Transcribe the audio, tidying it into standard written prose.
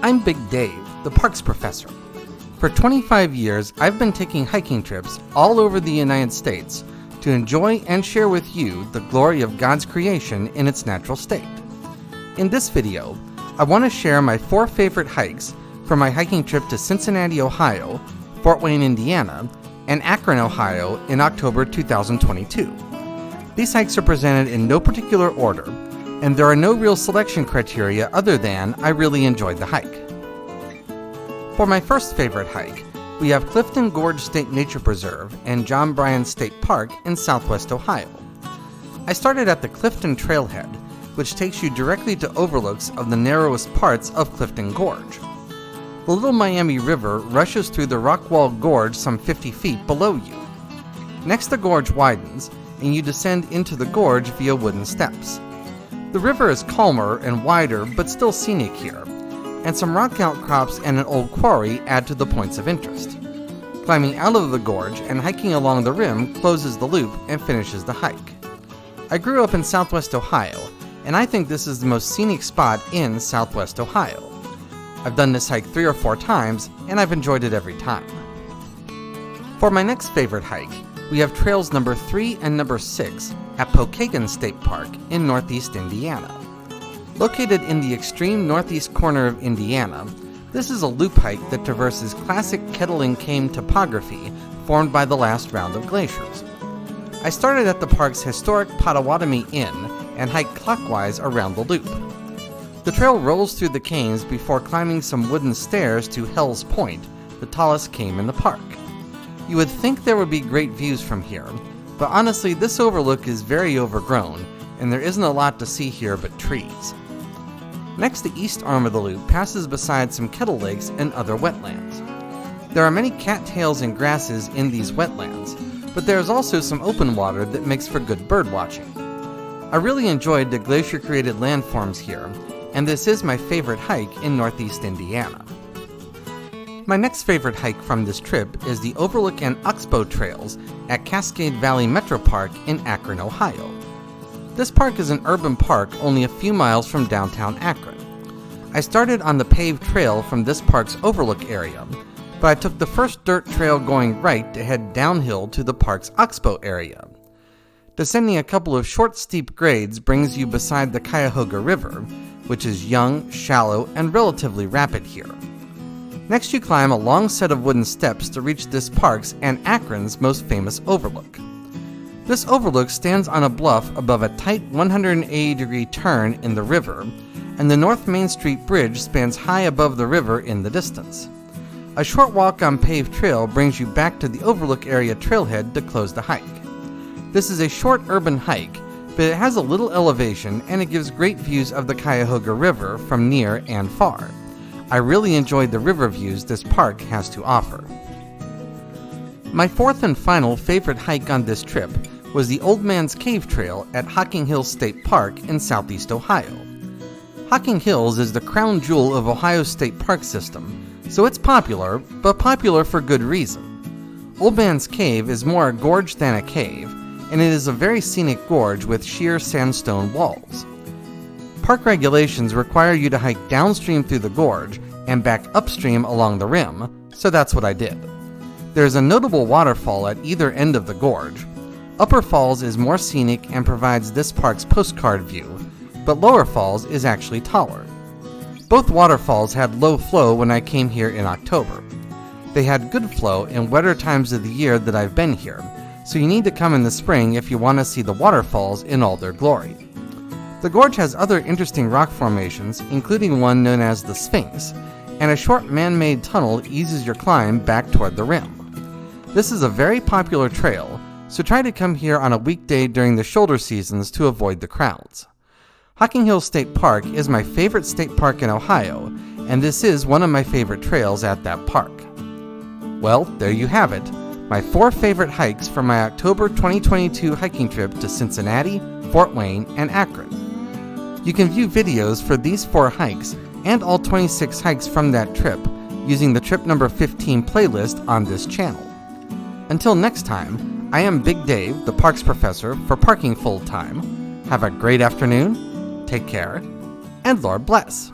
I'm Big Dave, the Parks Professor. For 25 years, I've been taking hiking trips all over the United States to enjoy and share with you the glory of God's creation in its natural state. In this video, I want to share my 4 favorite hikes from my hiking trip to Cincinnati, Ohio, Fort Wayne, Indiana, and Akron, Ohio in October 2022. These hikes are presented in no particular order, and there are no real selection criteria other than I really enjoyed the hike. For my first favorite hike, we have Clifton Gorge State Nature Preserve and John Bryan State Park in southwest Ohio. I started at the Clifton Trailhead, which takes you directly to overlooks of the narrowest parts of Clifton Gorge. The Little Miami River rushes through the rock-walled gorge some 50 feet below you. Next, the gorge widens, and you descend into the gorge via wooden steps. The river is calmer and wider, but still scenic here, and some rock outcrops and an old quarry add to the points of interest. Climbing out of the gorge and hiking along the rim closes the loop and finishes the hike. I grew up in southwest Ohio, and I think this is the most scenic spot in southwest Ohio. I've done this hike 3 or 4 times, and I've enjoyed it every time. For my next favorite hike, we have trails number 3 and number 6 at Pokagon State Park in northeast Indiana. Located in the extreme northeast corner of Indiana, this is a loop hike that traverses classic kettle and cane topography formed by the last round of glaciers. I started at the park's historic Potawatomi Inn and hiked clockwise around the loop. The trail rolls through the canes before climbing some wooden stairs to Hell's Point, the tallest cane in the park. You would think there would be great views from here, but honestly this overlook is very overgrown, and there isn't a lot to see here but trees. Next, the east arm of the loop passes beside some kettle lakes and other wetlands. There are many cattails and grasses in these wetlands, but there is also some open water that makes for good bird watching. I really enjoyed the glacier-created landforms here, and this is my favorite hike in northeast Indiana. My next favorite hike from this trip is the Overlook and Oxbow Trails at Cascade Valley Metro Park in Akron, Ohio. This park is an urban park only a few miles from downtown Akron. I started on the paved trail from this park's overlook area, but I took the first dirt trail going right to head downhill to the park's Oxbow area. Descending a couple of short, steep grades brings you beside the Cuyahoga River, which is young, shallow, and relatively rapid here. Next, you climb a long set of wooden steps to reach this park's and Akron's most famous overlook. This overlook stands on a bluff above a tight 180-degree turn in the river, and the North Main Street Bridge spans high above the river in the distance. A short walk on paved trail brings you back to the overlook area trailhead to close the hike. This is a short urban hike, but it has a little elevation and it gives great views of the Cuyahoga River from near and far. I really enjoyed the river views this park has to offer. My 4th and final favorite hike on this trip was the Old Man's Cave Trail at Hocking Hills State Park in southeast Ohio. Hocking Hills is the crown jewel of Ohio's state park system, so it's popular, but popular for good reason. Old Man's Cave is more a gorge than a cave, and it is a very scenic gorge with sheer sandstone walls. Park regulations require you to hike downstream through the gorge and back upstream along the rim, so that's what I did. There is a notable waterfall at either end of the gorge. Upper Falls is more scenic and provides this park's postcard view, but Lower Falls is actually taller. Both waterfalls had low flow when I came here in October. They had good flow in wetter times of the year that I've been here, so you need to come in the spring if you want to see the waterfalls in all their glory. The gorge has other interesting rock formations, including one known as the Sphinx, and a short man-made tunnel eases your climb back toward the rim. This is a very popular trail, so try to come here on a weekday during the shoulder seasons to avoid the crowds. Hocking Hills State Park is my favorite state park in Ohio, and this is one of my favorite trails at that park. Well, there you have it, my 4 favorite hikes from my October 2022 hiking trip to Cincinnati, Fort Wayne, and Akron. You can view videos for these 4 hikes and all 26 hikes from that trip using the trip number 15 playlist on this channel. Until next time, I am Big Dave, the Parks Professor for Parking Full Time. Have a great afternoon, take care, and Lord bless.